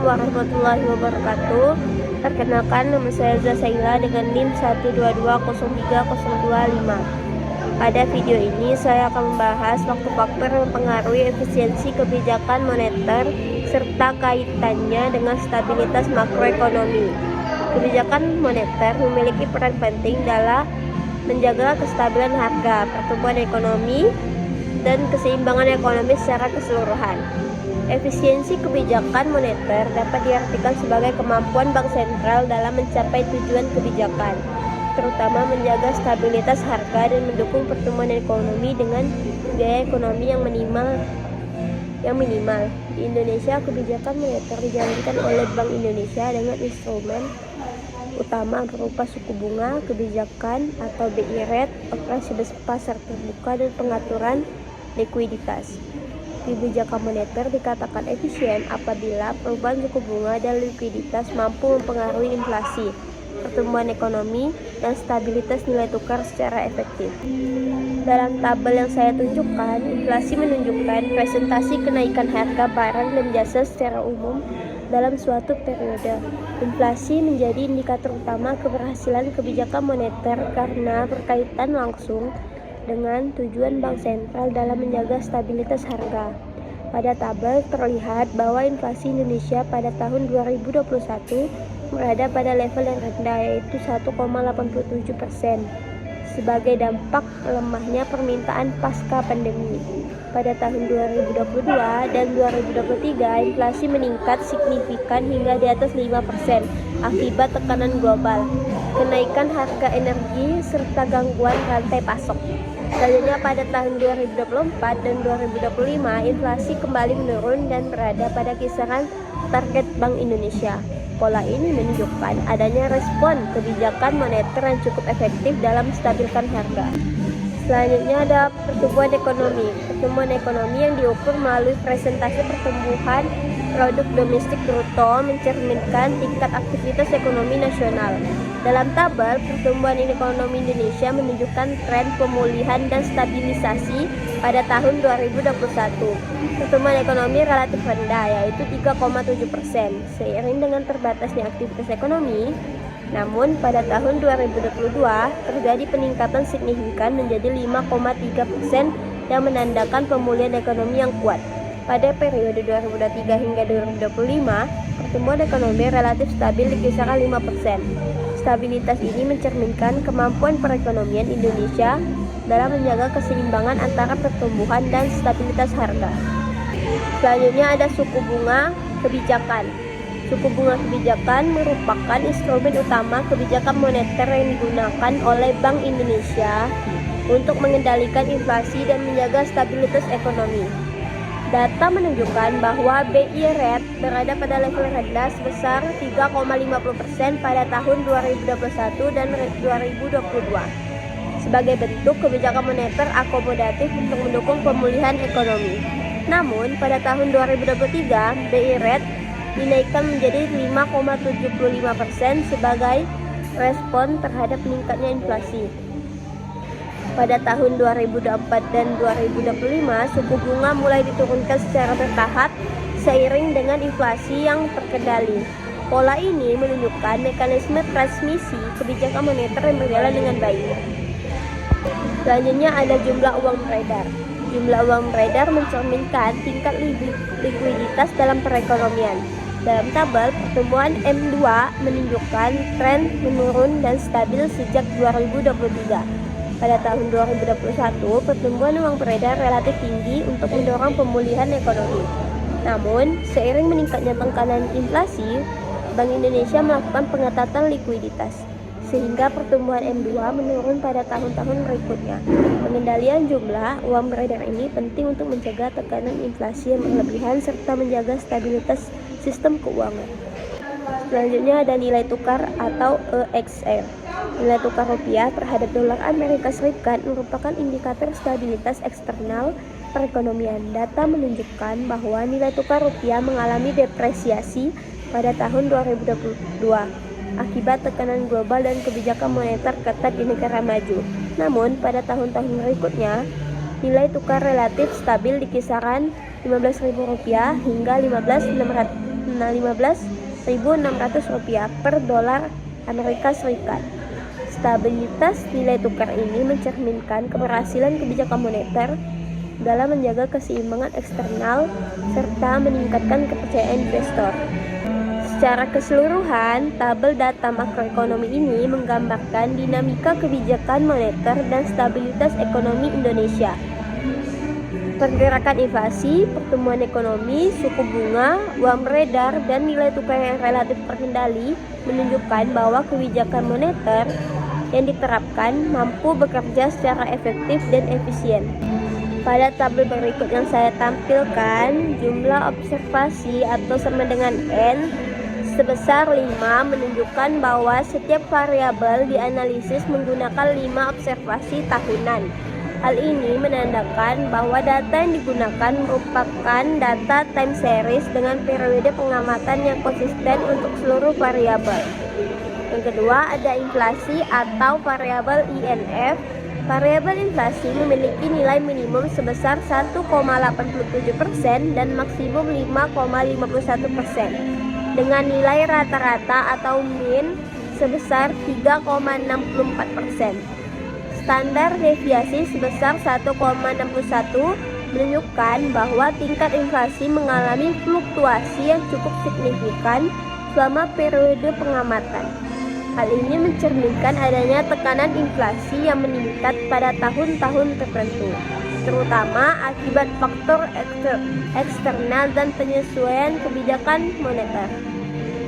warahmatullahi wabarakatuh. Perkenalkan, nama saya Zasaila dengan NIM 122030225. Pada video ini saya akan membahas faktor-faktor yang mempengaruhi efisiensi kebijakan moneter serta kaitannya dengan stabilitas makroekonomi. Kebijakan moneter memiliki peran penting dalam menjaga kestabilan harga, pertumbuhan ekonomi, dan keseimbangan ekonomi secara keseluruhan. Efisiensi kebijakan moneter dapat diartikan sebagai kemampuan bank sentral dalam mencapai tujuan kebijakan, terutama menjaga stabilitas harga dan mendukung pertumbuhan ekonomi dengan biaya ekonomi yang minimal. Di Indonesia, kebijakan moneter dijalankan oleh Bank Indonesia dengan instrumen utama berupa suku bunga, kebijakan atau BI rate, operasi pasar terbuka, dan pengaturan likuiditas. Kebijakan moneter dikatakan efisien apabila perubahan suku bunga dan likuiditas mampu mempengaruhi inflasi, pertumbuhan ekonomi, dan stabilitas nilai tukar secara efektif. Dalam tabel yang saya tunjukkan, inflasi menunjukkan presentasi kenaikan harga barang dan jasa secara umum dalam suatu periode. Inflasi menjadi indikator utama keberhasilan kebijakan moneter karena berkaitan langsung dengan tujuan bank sentral dalam menjaga stabilitas harga. Pada tabel terlihat bahwa inflasi Indonesia pada tahun 2021 berada pada level yang rendah, yaitu 1,87%, sebagai dampak lemahnya permintaan pasca pandemi. Pada tahun 2022 dan 2023, inflasi meningkat signifikan hingga di atas 5% akibat tekanan global, kenaikan harga energi, serta gangguan rantai pasok. Selanjutnya, pada tahun 2024 dan 2025, inflasi kembali menurun dan berada pada kisaran target Bank Indonesia. Pola ini menunjukkan adanya respon kebijakan moneter yang cukup efektif dalam menstabilkan harga. Selanjutnya ada pertumbuhan ekonomi. Pertumbuhan ekonomi yang diukur melalui presentasi pertumbuhan produk domestik bruto mencerminkan tingkat aktivitas ekonomi nasional. Dalam tabel, pertumbuhan ekonomi Indonesia menunjukkan tren pemulihan dan stabilisasi pada tahun 2021. Pertumbuhan ekonomi relatif rendah, yaitu 3,7%, seiring dengan terbatasnya aktivitas ekonomi. Namun, pada tahun 2022 terjadi peningkatan signifikan menjadi 5,3% yang menandakan pemulihan ekonomi yang kuat. Pada periode 2023 hingga 2025, pertumbuhan ekonomi relatif stabil di kisaran 5%. Stabilitas ini mencerminkan kemampuan perekonomian Indonesia dalam menjaga keseimbangan antara pertumbuhan dan stabilitas harga. Selanjutnya ada suku bunga kebijakan. Suku bunga kebijakan merupakan instrumen utama kebijakan moneter yang digunakan oleh Bank Indonesia untuk mengendalikan inflasi dan menjaga stabilitas ekonomi. Data menunjukkan bahwa BI rate berada pada level rendah sebesar 3,50% pada tahun 2021 dan 2022 sebagai bentuk kebijakan moneter akomodatif untuk mendukung pemulihan ekonomi. Namun, pada tahun 2023, BI rate dinaikkan menjadi 5,75% sebagai respon terhadap meningkatnya inflasi. Pada tahun 2024 dan 2025, suku bunga mulai diturunkan secara bertahap seiring dengan inflasi yang terkendali. Pola ini menunjukkan mekanisme transmisi kebijakan moneter yang berjalan dengan baik. Selanjutnya ada jumlah uang beredar. Jumlah uang beredar mencerminkan tingkat likuiditas dalam perekonomian. Dalam tabel, pertumbuhan M2 menunjukkan tren menurun dan stabil sejak 2023. Pada tahun 2021, pertumbuhan uang beredar relatif tinggi untuk mendorong pemulihan ekonomi. Namun, seiring meningkatnya tekanan inflasi, Bank Indonesia melakukan pengetatan likuiditas, sehingga pertumbuhan M2 menurun pada tahun-tahun berikutnya. Pengendalian jumlah uang beredar ini penting untuk mencegah tekanan inflasi yang berlebihan serta menjaga stabilitas sistem keuangan. Selanjutnya ada nilai tukar atau EXR. Nilai tukar rupiah terhadap dolar Amerika Serikat merupakan indikator stabilitas eksternal perekonomian. Data menunjukkan bahwa nilai tukar rupiah mengalami depresiasi pada tahun 2022 akibat tekanan global dan kebijakan moneter ketat di negara maju. Namun, pada tahun-tahun berikutnya, nilai tukar relatif stabil di kisaran Rp15.000 hingga $15.600 per dolar Amerika Serikat. Stabilitas nilai tukar ini mencerminkan keberhasilan kebijakan moneter dalam menjaga keseimbangan eksternal serta meningkatkan kepercayaan investor. Secara keseluruhan, tabel data makroekonomi ini menggambarkan dinamika kebijakan moneter dan stabilitas ekonomi Indonesia. Pergerakan inflasi, pertumbuhan ekonomi, suku bunga, uang beredar, dan nilai tukar yang relatif terkendali menunjukkan bahwa kebijakan moneter yang diterapkan mampu bekerja secara efektif dan efisien. Pada tabel berikut yang saya tampilkan, jumlah observasi atau sama dengan N sebesar 5 menunjukkan bahwa setiap variabel dianalisis menggunakan 5 observasi tahunan. Hal ini menandakan bahwa data yang digunakan merupakan data time series dengan periode pengamatan yang konsisten untuk seluruh variabel. Yang kedua, ada inflasi atau variabel INF. Variabel inflasi memiliki nilai minimum sebesar 1,87% dan maksimum 5,51% dengan nilai rata-rata atau min sebesar 3,64%. Standar deviasi sebesar 1,61 menunjukkan bahwa tingkat inflasi mengalami fluktuasi yang cukup signifikan selama periode pengamatan. Hal ini mencerminkan adanya tekanan inflasi yang meningkat pada tahun-tahun tertentu, terutama akibat faktor eksternal dan penyesuaian kebijakan moneter.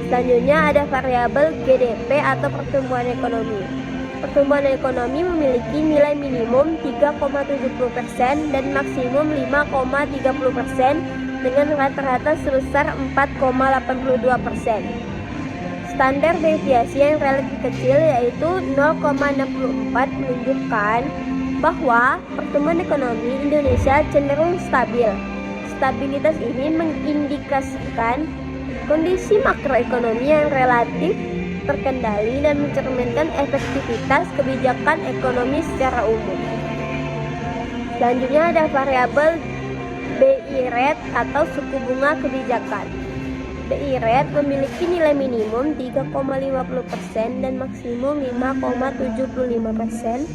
Selanjutnya ada variabel GDP atau pertumbuhan ekonomi. Pertumbuhan ekonomi memiliki nilai minimum 3,70% dan maksimum 5,30% dengan rata-rata sebesar 4,82%. Standar deviasi yang relatif kecil yaitu 0,64 menunjukkan bahwa pertumbuhan ekonomi Indonesia cenderung stabil. Stabilitas ini mengindikasikan kondisi makroekonomi yang relatif terkendali dan mencerminkan efektivitas kebijakan ekonomi secara umum. Selanjutnya ada variabel BI rate atau suku bunga kebijakan. BI rate memiliki nilai minimum 3,50% dan maksimum 5,75%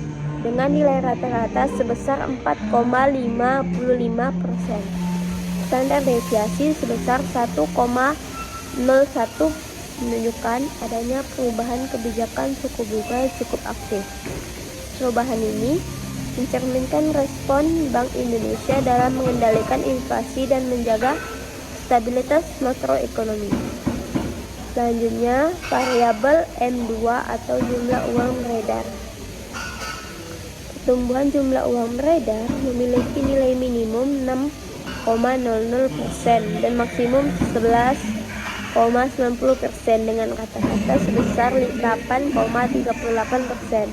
dengan nilai rata-rata sebesar 4,55%. Standar deviasi sebesar 1,01 menunjukkan adanya perubahan kebijakan suku bunga yang cukup aktif. Perubahan ini mencerminkan respon Bank Indonesia dalam mengendalikan inflasi dan menjaga stabilitas makroekonomi. Selanjutnya, variabel M2 atau jumlah uang beredar. Pertumbuhan jumlah uang beredar memiliki nilai minimum 6,00% dan maksimum 11,90% dengan rata-rata sebesar 8,38%.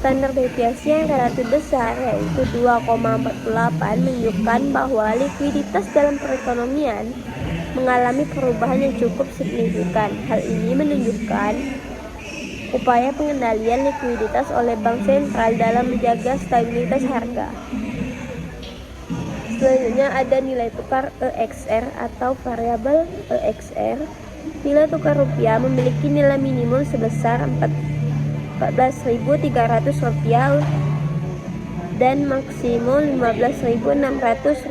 Standar deviasi yang relatif besar yaitu 2,48 menunjukkan bahwa likuiditas dalam perekonomian mengalami perubahan yang cukup signifikan. Hal ini menunjukkan upaya pengendalian likuiditas oleh Bank Sentral dalam menjaga stabilitas harga. Selanjutnya ada nilai tukar EXR atau variabel EXR. Nilai tukar rupiah memiliki nilai minimum sebesar Rp14.300 dan maksimum Rp15.600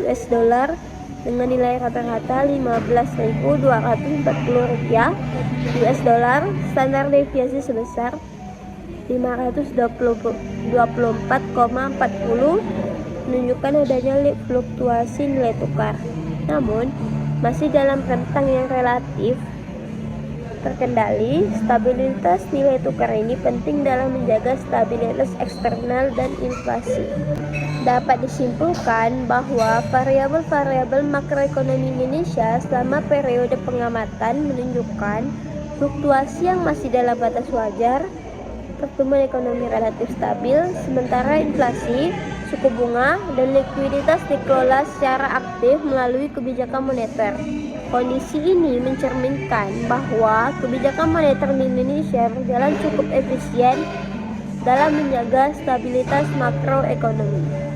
US dollar dengan nilai rata-rata Rp15.240 US dollar. Standar deviasi sebesar 524,40 menunjukkan adanya fluktuasi nilai tukar, namun masih dalam rentang yang relatif terkendali. Stabilitas nilai tukar ini penting dalam menjaga stabilitas eksternal dan inflasi. Dapat disimpulkan bahwa variabel-variabel makroekonomi Indonesia selama periode pengamatan menunjukkan fluktuasi yang masih dalam batas wajar, pertumbuhan ekonomi relatif stabil, sementara inflasi, suku bunga, dan likuiditas dikelola secara aktif melalui kebijakan moneter. Kondisi ini mencerminkan bahwa kebijakan moneter di Indonesia berjalan cukup efisien dalam menjaga stabilitas makroekonomi.